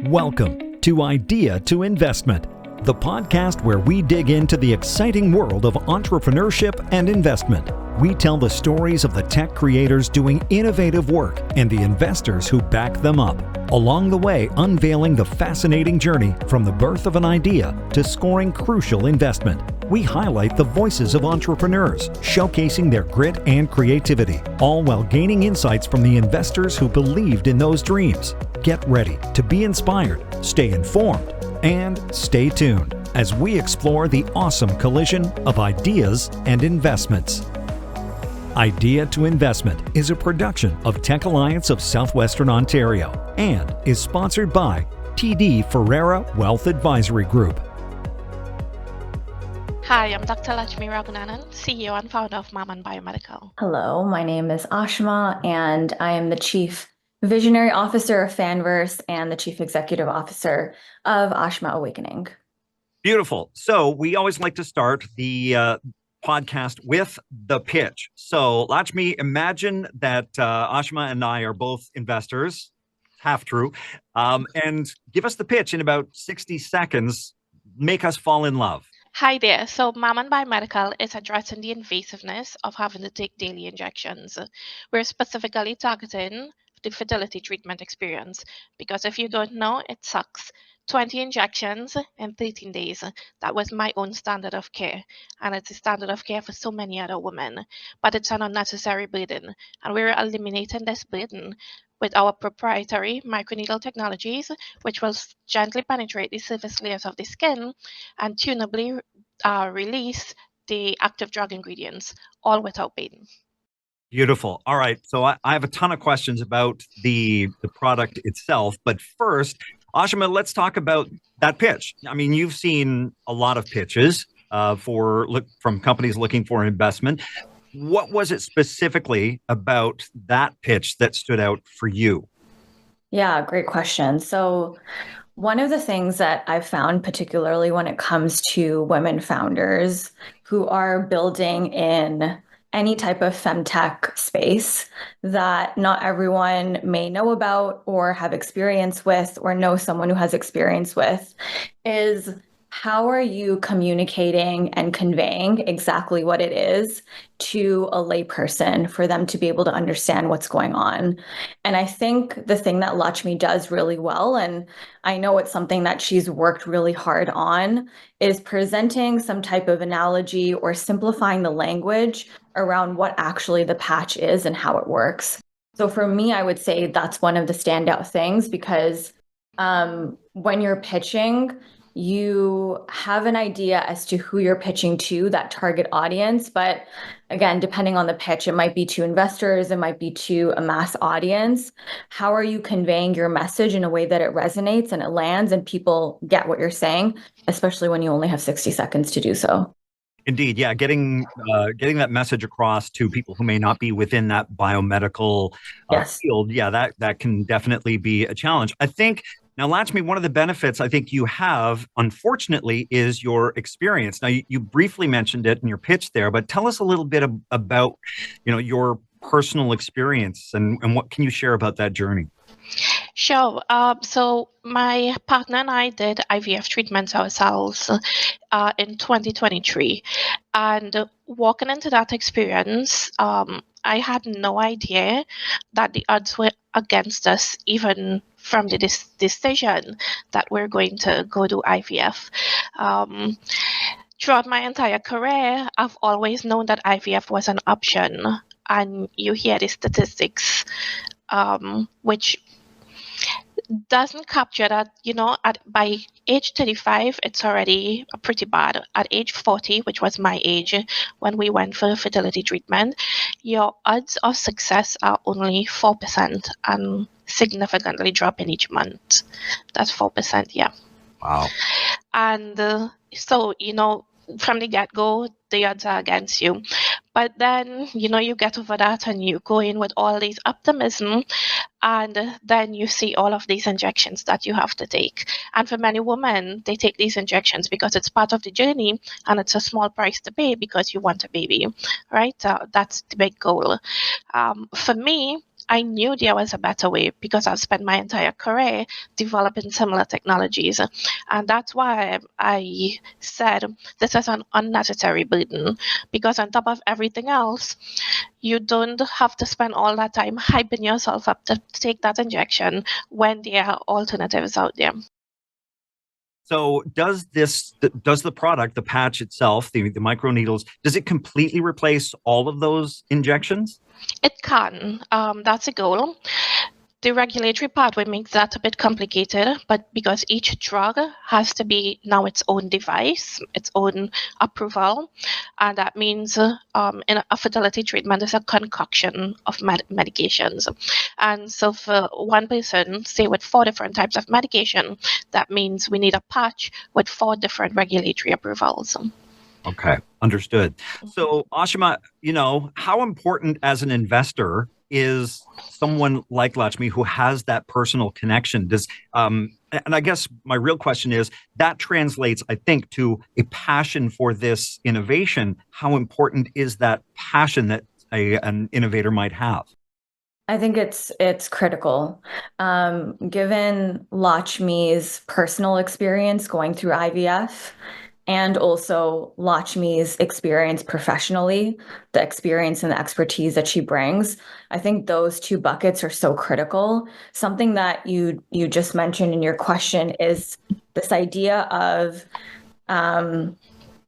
Welcome to Idea to Investment, the podcast where we dig into the exciting world of entrepreneurship and investment. We tell the stories of the tech creators doing innovative work and the investors who back them up. Along the way, unveiling the fascinating journey from the birth of an idea to scoring crucial investment. We highlight the voices of entrepreneurs, showcasing their grit and creativity, all while gaining insights from the investors who believed in those dreams. Get ready to be inspired, stay informed, and stay tuned as we explore the awesome collision of ideas and investments. Idea to Investment is a production of Tech Alliance of Southwestern Ontario and is sponsored by TD Ferreira Wealth Advisory Group. Hi, I'm Dr. Latchmi Raghunanan, CEO and founder of Maman Biomedical. Hello, my name is Ashima, and I am the Chief Visionary Officer of Fanverse and the Chief Executive Officer of Ashima Awakening. Beautiful. So we always like to start the podcast with the pitch. So Latchmi, imagine that Ashima and I are both investors, half true, and give us the pitch in about 60 seconds. Make us fall in love. Hi there. So Maman Biomedical is addressing the invasiveness of having to take daily injections. We're specifically targeting the fertility treatment experience because if you don't know, it sucks. 20 injections in 13 days. That was my own standard of care. And it's a standard of care for so many other women. But it's an unnecessary burden. And we're eliminating this burden with our proprietary microneedle technologies, which will gently penetrate the surface layers of the skin and tunably release the active drug ingredients, all without pain. Beautiful. All right. So I have a ton of questions about the product itself. But first, Ashima, let's talk about that pitch. I mean, you've seen a lot of pitches from companies looking for investment. What was it specifically about that pitch that stood out for you? Yeah, great question. So one of the things that I've found, particularly when it comes to women founders who are building in any type of femtech space that not everyone may know about or have experience with or know someone who has experience with, is how are you communicating and conveying exactly what it is to a layperson for them to be able to understand what's going on? And I think the thing that Latchmi does really well, and I know it's something that she's worked really hard on, is presenting some type of analogy or simplifying the language around what actually the patch is and how it works. So for me, I would say that's one of the standout things because when you're pitching, you have an idea as to who you're pitching to, that target audience. But again, depending on the pitch, it might be to investors, it might be to a mass audience. How are you conveying your message in a way that it resonates and it lands and people get what you're saying, especially when you only have 60 seconds to do so? Indeed, yeah, getting that message across to people who may not be within that biomedical field, yeah, that can definitely be a challenge. I think. Now, Latchmi, one of the benefits I think you have, unfortunately, is your experience. Now, you briefly mentioned it in your pitch there, but tell us a little bit about, your personal experience and what can you share about that journey? Sure. So my partner and I did IVF treatments ourselves in 2023. And walking into that experience, I had no idea that the odds were against us, even from the decision that we're going to go do IVF. Throughout my entire career, I've always known that IVF was an option. And you hear the statistics, which doesn't capture that, by age 35, it's already pretty bad. At age 40, which was my age when we went for fertility treatment, your odds of success are only 4% and significantly dropping each month. That's 4%, yeah. Wow. And so, from the get-go, the odds are against you. But then, you get over that and you go in with all these optimism, and then you see all of these injections that you have to take. And for many women, they take these injections because it's part of the journey and it's a small price to pay because you want a baby, right? That's the big goal. For me, I knew there was a better way because I've spent my entire career developing similar technologies. And that's why I said this is an unnecessary burden, because on top of everything else, you don't have to spend all that time hyping yourself up to take that injection when there are alternatives out there. So does the product, the patch itself, the microneedles, does it completely replace all of those injections? It can. That's a goal. The regulatory pathway makes that a bit complicated, but because each drug has to be now its own device, its own approval, and that means in a fertility treatment is a concoction of medications. And so for one person, say with 4 different types of medication, that means we need a patch with 4 different regulatory approvals. Okay, understood. So Ashima, how important as an investor is someone like Latchmi who has that personal connection? And I guess my real question is, that translates, I think, to a passion for this innovation. How important is that passion that an innovator might have? I think it's critical. Given Latchmi's personal experience going through IVF, and also Latchmi's experience professionally, the experience and the expertise that she brings, I think those 2 buckets are so critical. Something that you just mentioned in your question is this idea of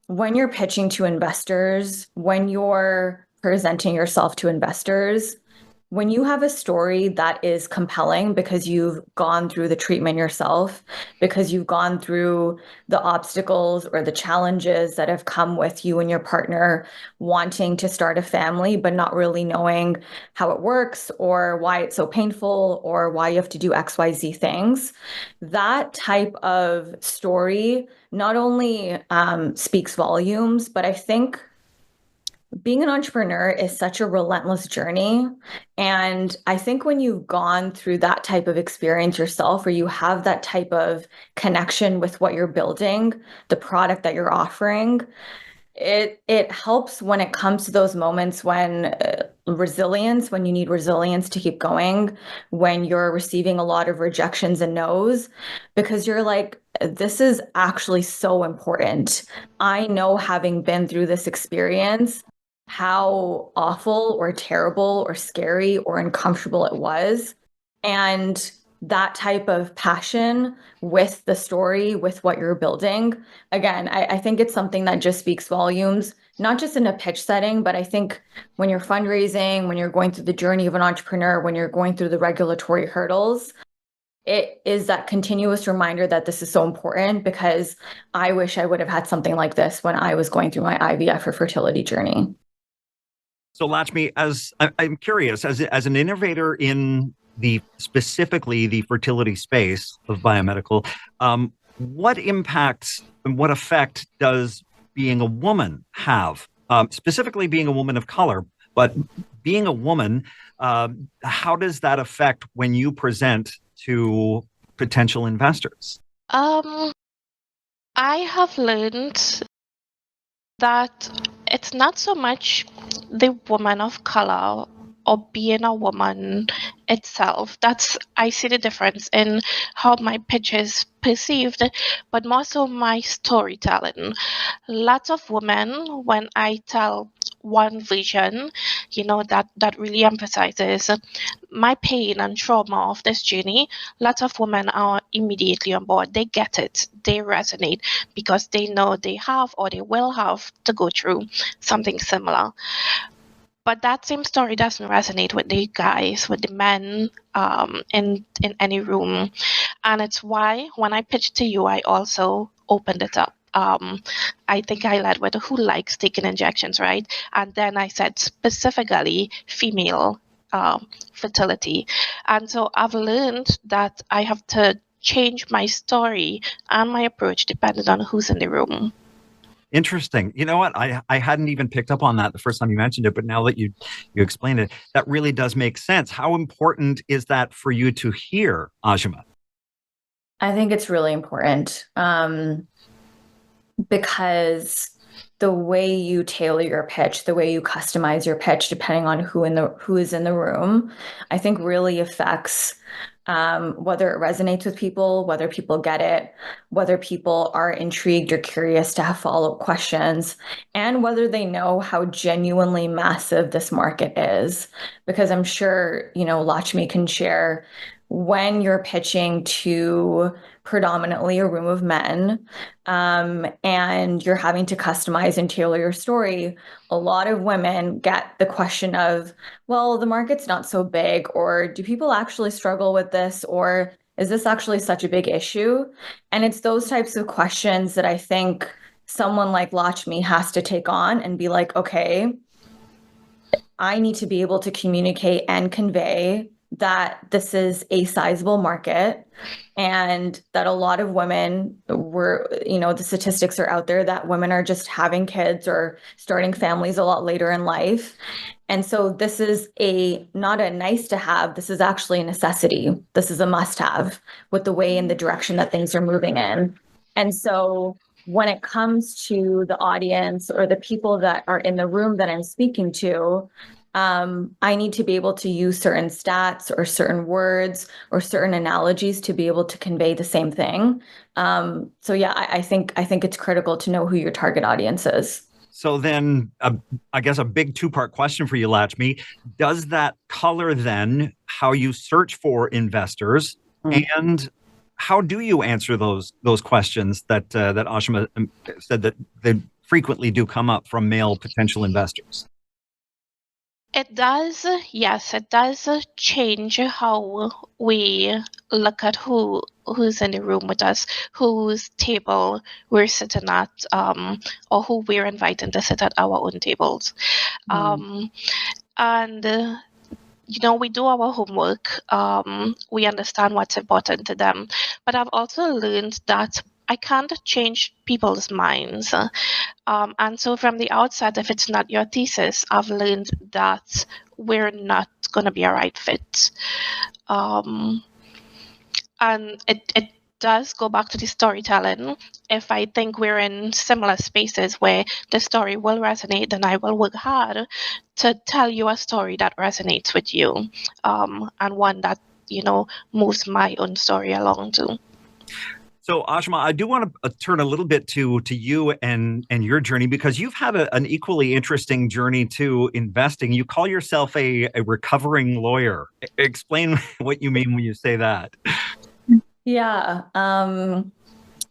when you're pitching to investors, when you're presenting yourself to investors, when you have a story that is compelling because you've gone through the treatment yourself, because you've gone through the obstacles or the challenges that have come with you and your partner wanting to start a family, but not really knowing how it works or why it's so painful or why you have to do XYZ things, that type of story not only speaks volumes, but I think being an entrepreneur is such a relentless journey. And I think when you've gone through that type of experience yourself, or you have that type of connection with what you're building, the product that you're offering, it helps when it comes to those moments when when you need resilience to keep going, when you're receiving a lot of rejections and no's, because you're like, this is actually so important. I know, having been through this experience, how awful or terrible or scary or uncomfortable it was. And that type of passion with the story, with what you're building, again, I think it's something that just speaks volumes, not just in a pitch setting, but I think when you're fundraising, when you're going through the journey of an entrepreneur, when you're going through the regulatory hurdles, it is that continuous reminder that this is so important, because I wish I would have had something like this when I was going through my IVF or fertility journey. So Latchmi, I'm curious, as an innovator in specifically the fertility space of biomedical, what impact and what effect does being a woman have? Specifically being a woman of color, but being a woman, how does that affect when you present to potential investors? I have learned that it's not so much the woman of color or being a woman itself. I see the difference in how my pitch is perceived, but more so my storytelling. Lots of women, when I tell one vision, that really emphasizes my pain and trauma of this journey, lots of women are immediately on board. They get it, they resonate, because they know they have or they will have to go through something similar. But that same story doesn't resonate with the guys, with the men in any room. And it's why when I pitched to you, I also opened it up. I think I led with who likes taking injections, right? And then I said specifically female fertility. And so I've learned that I have to change my story and my approach depending on who's in the room. Interesting. You know what? I hadn't even picked up on that the first time you mentioned it, but now that you explained it, that really does make sense. How important is that for you to hear, Ashima? I think it's really important because the way you tailor your pitch, the way you customize your pitch, depending on who is in the room, I think really affects whether it resonates with people, whether people get it, whether people are intrigued or curious to have follow-up questions, and whether they know how genuinely massive this market is. Because I'm sure, Latchmi can share, when you're pitching to predominantly a room of men, and you're having to customize and tailor your story, a lot of women get the question of, well, the market's not so big, or do people actually struggle with this, or is this actually such a big issue? And it's those types of questions that I think someone like Latchmi has to take on and be like, okay, I need to be able to communicate and convey that this is a sizable market, and that a lot of women the statistics are out there that women are just having kids or starting families a lot later in life. And so this is not a nice to have, this is actually a necessity. This is a must have with the way and the direction that things are moving in. And so when it comes to the audience or the people that are in the room that I'm speaking to, I need to be able to use certain stats or certain words or certain analogies to be able to convey the same thing. So yeah, I think it's critical to know who your target audience is. So then, I guess a big two-part question for you, Latchmi. Does that color then how you search for investors, and how do you answer those questions that Ashima said that they frequently do come up from male potential investors? It does, yes, it does change how we look at who's in the room with us, whose table we're sitting at, or who we're inviting to sit at our own tables. And we do our homework. We understand what's important to them. But I've also learned that I can't change people's minds. And so from the outset, if it's not your thesis, I've learned that we're not going to be a right fit. And it does go back to the storytelling. If I think we're in similar spaces where the story will resonate, then I will work hard to tell you a story that resonates with you, and one that, moves my own story along too. So, Ashima, I do want to turn a little bit to you and your journey, because you've had an equally interesting journey to investing. You call yourself a recovering lawyer. Explain what you mean when you say that. Yeah.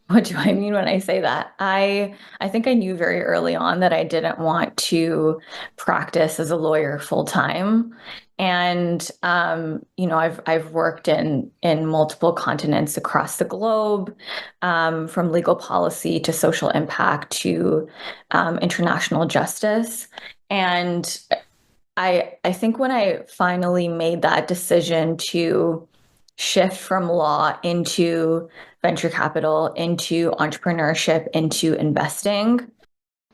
What do I mean when I say that? I think I knew very early on that I didn't want to practice as a lawyer full time. And I've worked in multiple continents across the globe, from legal policy to social impact to international justice. And I think when I finally made that decision to shift from law into venture capital, into entrepreneurship, into investing,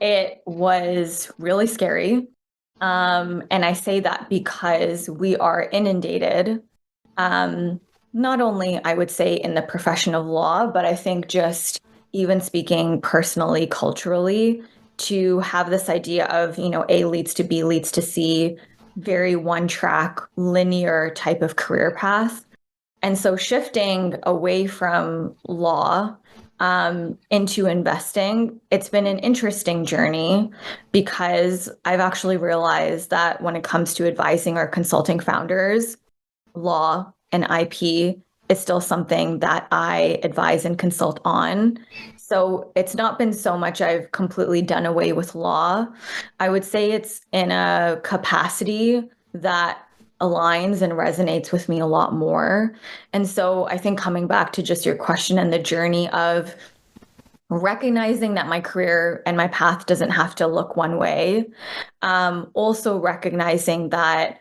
it was really scary. And I say that because we are inundated, not only, I would say, in the profession of law, but I think just even speaking personally, culturally, to have this idea of, A leads to B leads to C, very one track, linear type of career path. And so shifting away from law into investing, it's been an interesting journey, because I've actually realized that when it comes to advising or consulting founders, law and IP is still something that I advise and consult on. So it's not been so much I've completely done away with law. I would say it's in a capacity that aligns and resonates with me a lot more. And so I think coming back to just your question and the journey of recognizing that my career and my path doesn't have to look one way, also recognizing that,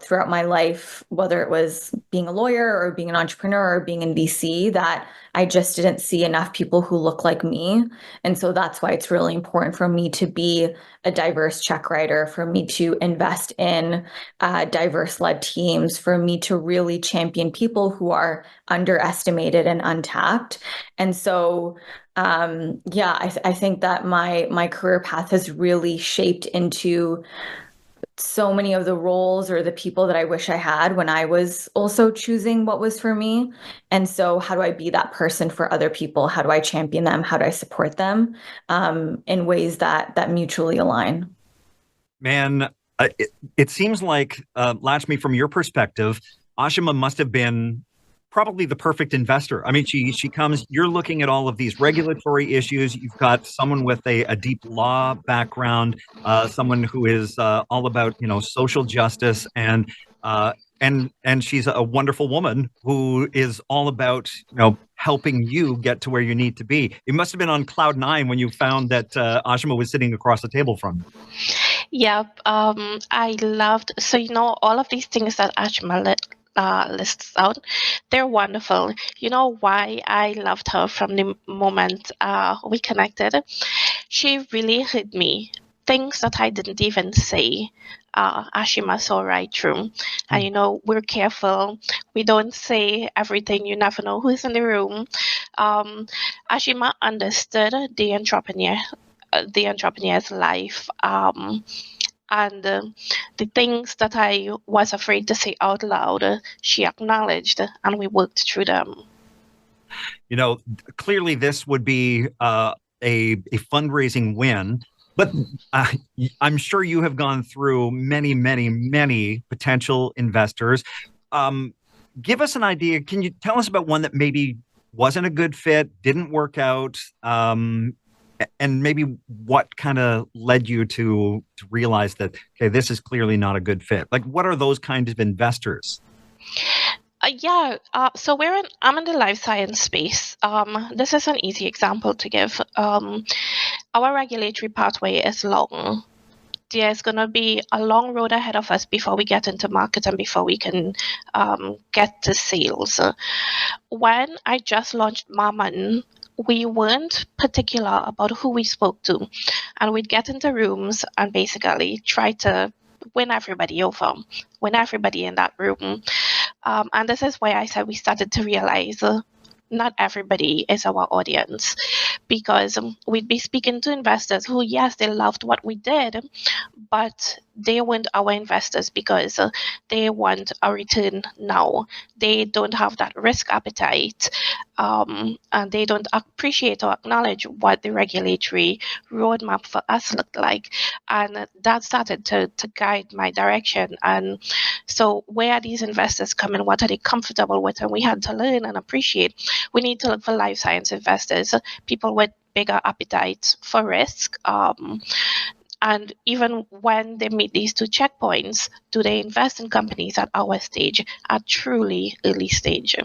throughout my life, whether it was being a lawyer or being an entrepreneur or being in VC, that I just didn't see enough people who look like me. And so that's why it's really important for me to be a diverse check writer, for me to invest in diverse led teams, for me to really champion people who are underestimated and untapped. And so I think that my career path has really shaped into so many of the roles or the people that I wish I had when I was also choosing what was for me. And so how do I be that person for other people? How do I champion them? How do I support them in ways that mutually align? Man, it seems like, Latchmi, from your perspective, Ashima must have been probably the perfect investor. I mean, she comes, you're looking at all of these regulatory issues. You've got someone with a deep law background, someone who is all about, social justice, and she's a wonderful woman who is all about, helping you get to where you need to be. It must have been on cloud nine when you found that Ashima was sitting across the table from you. Yep. I loved, so, all of these things that Ashima lists out, they're wonderful. You know why I loved her from the moment we connected? She really hit me. Things that I didn't even say, Ashima saw right through. And, we're careful. We don't say everything. You never know who's in the room. Ashima understood the entrepreneur's life. And the things that I was afraid to say out loud, she acknowledged, and we worked through them. Clearly this would be a fundraising win, but I'm sure you have gone through many, many, many potential investors. Give us an idea. Can you tell us about one that maybe wasn't a good fit, didn't work out, and maybe what kind of led you to realize that, okay, this is clearly not a good fit? Like, what are those kinds of investors? So I'm in the life science space. This is an easy example to give. Our regulatory pathway is long. There's going to be a long road ahead of us before we get into market and before we can get to sales. When I just launched Maman, we weren't particular about who we spoke to, and we'd get into rooms and basically try to win everybody over, win everybody in that room. And this is why I said we started to realize not everybody is our audience, because we'd be speaking to investors who, yes, they loved what we did, but they weren't our investors because they want a return now. They don't have that risk appetite, and they don't appreciate or acknowledge what the regulatory roadmap for us looked like. And that started to guide my direction. And so where are these investors coming? What are they comfortable with? And we had to learn and appreciate. We need to look for life science investors, people with bigger appetites for risk. And even when they meet these two checkpoints, do they invest in companies at our stage, at truly early stage?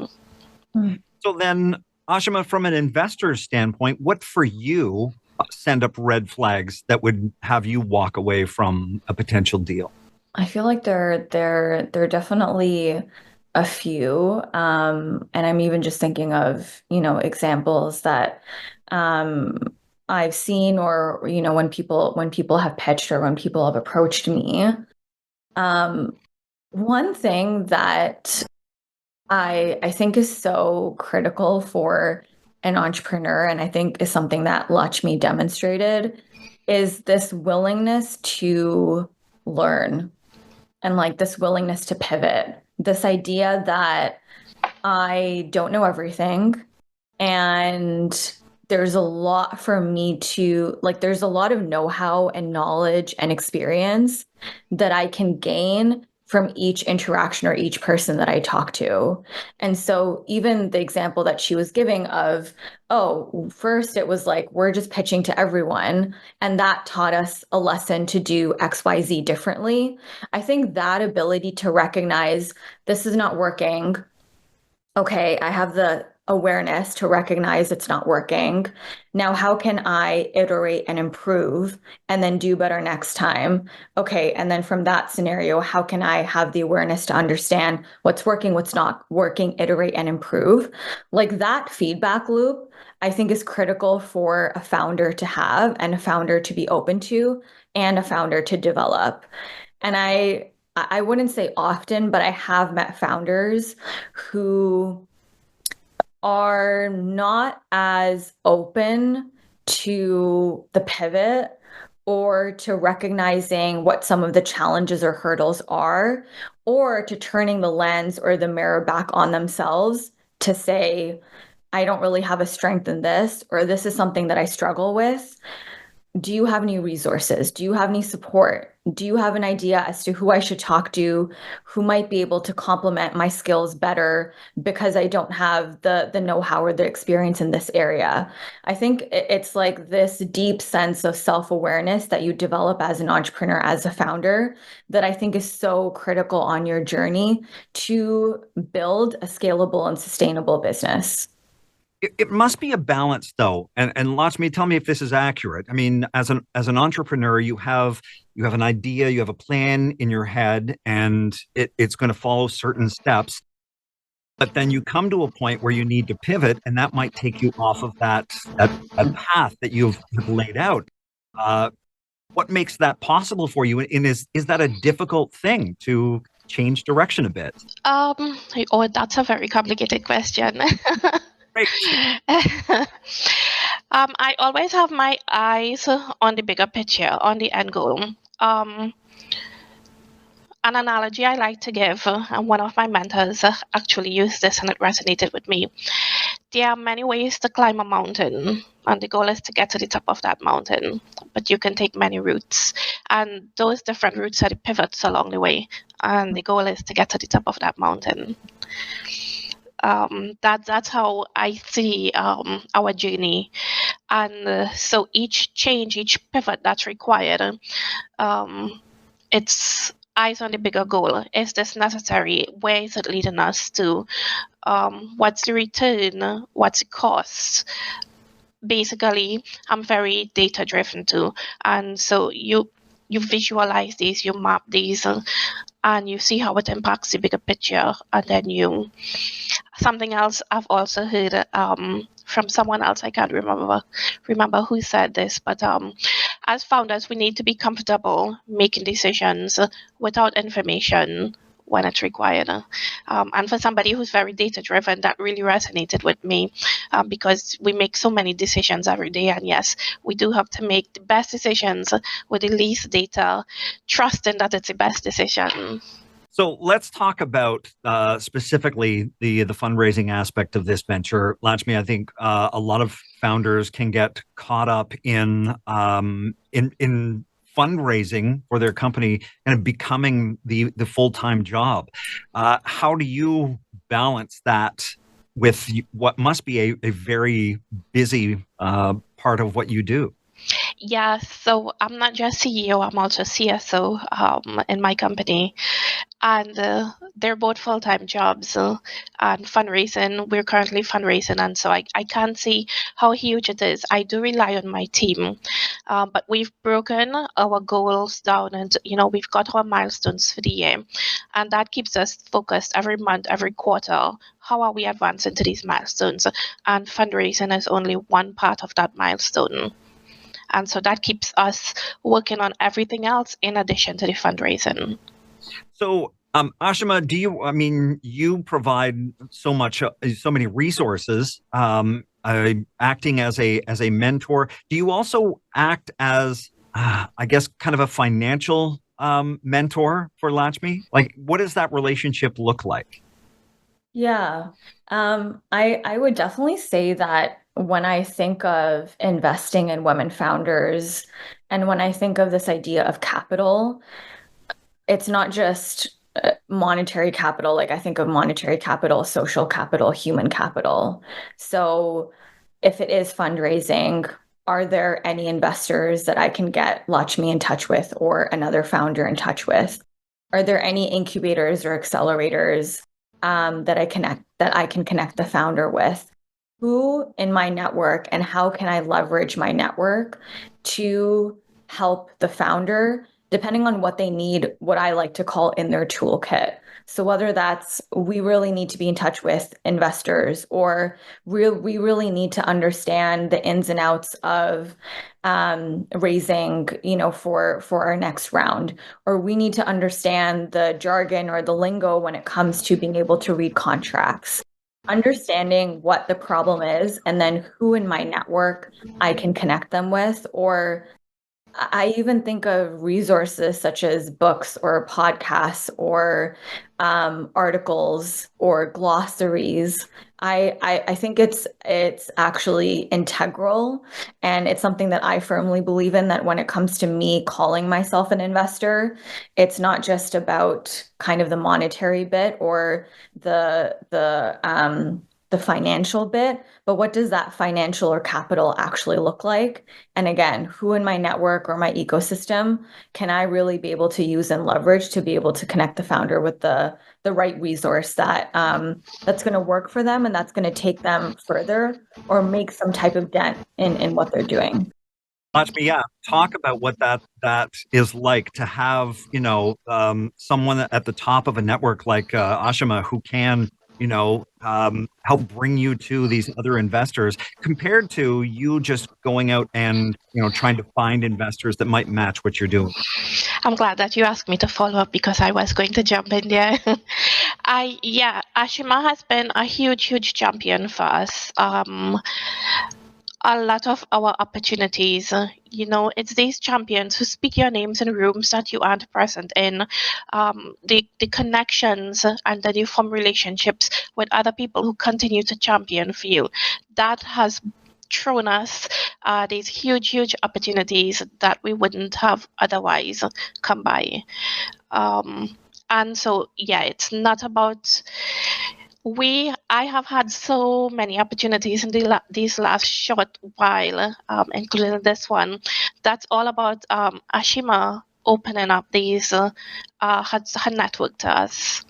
So then, Ashima, from an investor's standpoint, what for you send up red flags that would have you walk away from a potential deal? I feel like there are definitely a few, and I'm even just thinking of examples that I've seen, or when people have pitched or when people have approached me. One thing that I think is so critical for an entrepreneur, and I think is something that Latchmi demonstrated, is this willingness to learn, and like this willingness to pivot. This idea that I don't know everything, and there's a lot for me to, there's a lot of know-how and knowledge and experience that I can gain from each interaction or each person that I talk to. And so even the example that she was giving of, first it was like, we're just pitching to everyone, and that taught us a lesson to do XYZ differently. I think that ability to recognize this is not working. Okay, I have the awareness to recognize it's not working. Now, how can I iterate and improve and then do better next time? Okay. And then from that scenario, how can I have the awareness to understand what's working, what's not working, iterate and improve? Like that feedback loop, I think is critical for a founder to have and a founder to be open to and a founder to develop. And I wouldn't say often, but I have met founders who are not as open to the pivot or to recognizing what some of the challenges or hurdles are, or to turning the lens or the mirror back on themselves to say, I don't really have a strength in this, or this is something that I struggle with. Do you have any resources? Do you have any support? Do you have an idea as to who I should talk to, who might be able to complement my skills better because I don't have the know-how or the experience in this area? I think it's like this deep sense of self-awareness that you develop as an entrepreneur, as a founder, that I think is so critical on your journey to build a scalable and sustainable business. It must be a balance, though, and Latchmi, tell me if this is accurate. I mean, as an entrepreneur, you have an idea, you have a plan in your head, and it's going to follow certain steps. But then you come to a point where you need to pivot, and that might take you off of that path that you've laid out. What makes that possible for you, and is that a difficult thing to change direction a bit? Oh, that's a very complicated question. Great. I always have my eyes on the bigger picture, on the end goal. An analogy I like to give, and one of my mentors actually used this and it resonated with me. There are many ways to climb a mountain, and the goal is to get to the top of that mountain. But you can take many routes, and those different routes are the pivots along the way, and the goal is to get to the top of that mountain. That's how I see our journey, and so each change, each pivot that's required, it's eyes on the bigger goal. Is this necessary? Where is it leading us to? What's the return? What's the cost? Basically, I'm very data driven too, and so you visualize these, you map these, and you see how it impacts the bigger picture, and then something else I've also heard from someone else, I can't remember who said this, but as founders, we need to be comfortable making decisions without information when it's required. And for somebody who's very data driven, that really resonated with me because we make so many decisions every day. And yes, we do have to make the best decisions with the least data, trusting that it's the best decision. So let's talk about specifically the fundraising aspect of this venture. Latchmi, I think a lot of founders can get caught up in fundraising for their company and becoming the full-time job. How do you balance that with what must be a very busy part of what you do? Yeah, so I'm not just CEO, I'm also CSO in my company. And they're both full-time jobs. And fundraising, we're currently fundraising, and so I can't see how huge it is. I do rely on my team, but we've broken our goals down, and we've got our milestones for the year, and that keeps us focused every month, every quarter. How are we advancing to these milestones? And fundraising is only one part of that milestone. And so that keeps us working on everything else in addition to the fundraising. So, Ashima, you provide so many resources, acting as a mentor. Do you also act as, I guess, kind of a financial mentor for Latchmi? Like, what does that relationship look like? Yeah, I would definitely say that when I think of investing in women founders, and when I think of this idea of capital, it's not just monetary capital. Like I think of monetary capital, social capital, human capital. So if it is fundraising, are there any investors that I can get Latchmi in touch with or another founder in touch with? Are there any incubators or accelerators that I can connect the founder with? who in my network and how can I leverage my network to help the founder, depending on what they need, what I like to call in their toolkit. So whether that's we really need to be in touch with investors, or we really need to understand the ins and outs of raising, for our next round, or we need to understand the jargon or the lingo when it comes to being able to read contracts. Understanding what the problem is and then who in my network I can connect them with, or I even think of resources such as books or podcasts or articles or glossaries. I think it's actually integral, and it's something that I firmly believe in, that when it comes to me calling myself an investor, it's not just about kind of the monetary bit or the financial bit, but what does that financial or capital actually look like? And again, who in my network or my ecosystem can I really be able to use and leverage to be able to connect the founder with the right resource that that's going to work for them and that's going to take them further or make some type of dent in what they're doing. Latchmi, yeah, talk about what that is like to have, someone at the top of a network like Ashima who can, help bring you to these other investors, compared to you just going out and, trying to find investors that might match what you're doing. I'm glad that you asked me to follow up because I was going to jump in there. Ashima has been a huge champion for us. A lot of our opportunities, it's these champions who speak your names in rooms that you aren't present in, the connections, and then you form relationships with other people who continue to champion for you. That has thrown us these huge opportunities that we wouldn't have otherwise come by. And so, it's not about I have had so many opportunities in these last short while, including this one. That's all about Ashima opening up these her network to us.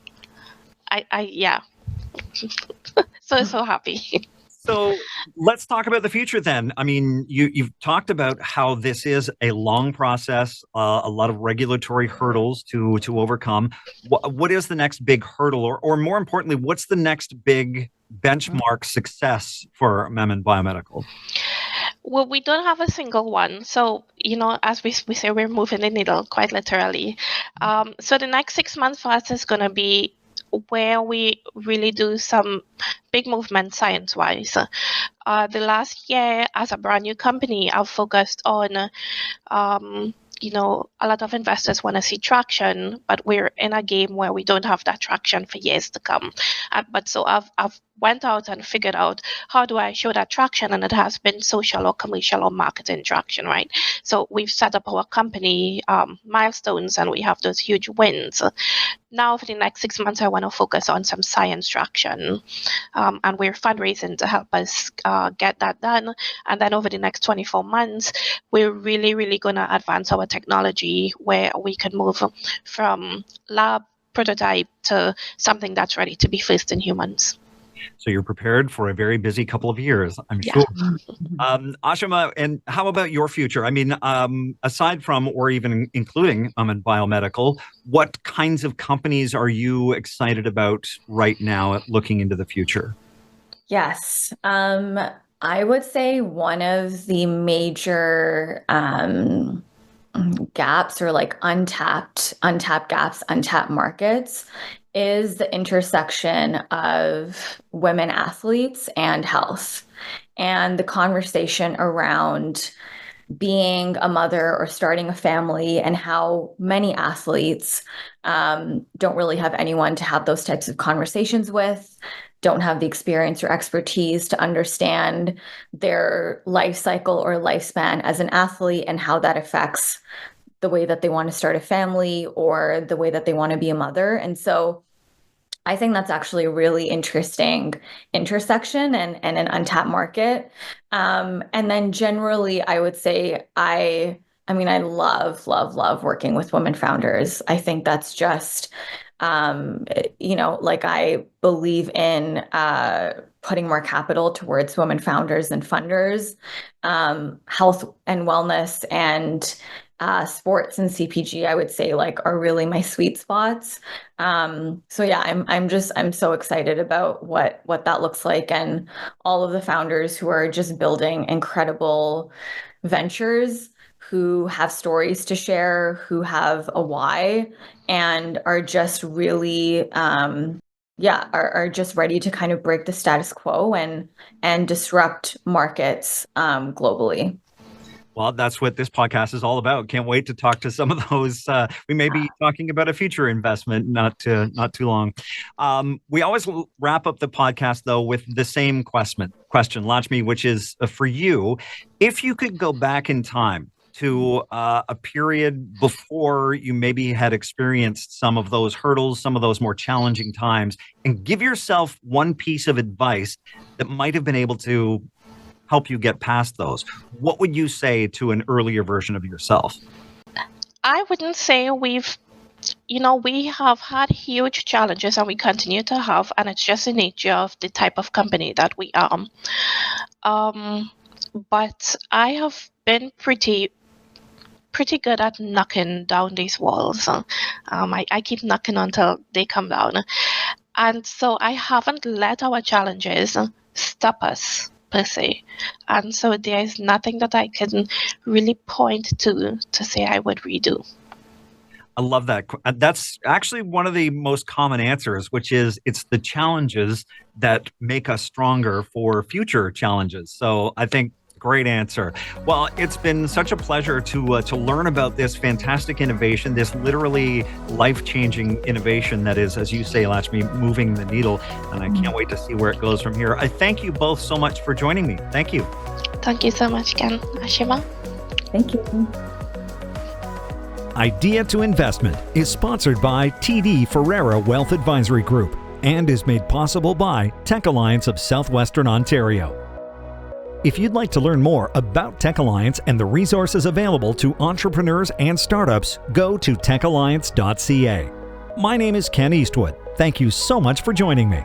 So happy. So let's talk about the future then. I mean, you've talked about how this is a long process, a lot of regulatory hurdles to overcome. What is the next big hurdle, or more importantly, what's the next big benchmark success for Maman Biomedical? Well, we don't have a single one. So, as we say, we're moving the needle quite literally. So the next 6 months for us is going to be where we really do some big movement science-wise. The last year, as a brand new company, I've focused on a lot of investors want to see traction, but we're in a game where we don't have that traction for years to come. But so I've went out and figured out, how do I show that traction? And it has been social or commercial or marketing traction, right? So we've set up our company milestones, and we have those huge wins. Now, for the next 6 months, I want to focus on some science traction, and we're fundraising to help us get that done. And then over the next 24 months, we're really going to advance our technology where we can move from lab prototype to something that's ready to be first in humans. So you're prepared for a very busy couple of years, I'm sure. Ashima, and how about your future? I mean, aside from or even including Maman Biomedical, what kinds of companies are you excited about right now looking into the future? Yes. I would say one of the major gaps, or like untapped gaps, untapped markets, is the intersection of women athletes and health, and the conversation around being a mother or starting a family, and how many athletes don't really have anyone to have those types of conversations with, don't have the experience or expertise to understand their life cycle or lifespan as an athlete, and how that affects the way that they want to start a family or the way that they want to be a mother. And so I think that's actually a really interesting intersection and an untapped market. And then generally, I would say I love working with women founders. I think that's just, like, I believe in putting more capital towards women founders and funders. Health and wellness and sports and CPG, I would say, like, are really my sweet spots. So yeah, I'm so excited about what that looks like, and all of the founders who are just building incredible ventures, who have stories to share, who have a why, and are just really are just ready to kind of break the status quo and disrupt markets globally. Well, that's what this podcast is all about. Can't wait to talk to some of those. We may be talking about a future investment not too long. We always wrap up the podcast, though, with the same question, Latchmi, which is for you. If you could go back in time to a period before you maybe had experienced some of those hurdles, some of those more challenging times, and give yourself one piece of advice that might have been able to help you get past those, what would you say to an earlier version of yourself? I wouldn't say we have had huge challenges, and we continue to have, and it's just the nature of the type of company that we are. But I have been pretty good at knocking down these walls. I keep knocking until they come down. And so I haven't let our challenges stop us, per se. And so there is nothing that I can really point to say I would redo. I love that. That's actually one of the most common answers, which is it's the challenges that make us stronger for future challenges. So I think great answer. Well, it's been such a pleasure to learn about this fantastic innovation, this literally life-changing innovation that is, as you say, Latchmi, moving the needle. And I can't wait to see where it goes from here. I thank you both so much for joining me. Thank you. Thank you so much, Ken. Ashima. Thank you. Idea to Investment is sponsored by TD Ferreira Wealth Advisory Group and is made possible by Tech Alliance of Southwestern Ontario. If you'd like to learn more about Tech Alliance and the resources available to entrepreneurs and startups, go to techalliance.ca. My name is Ken Eastwood. Thank you so much for joining me.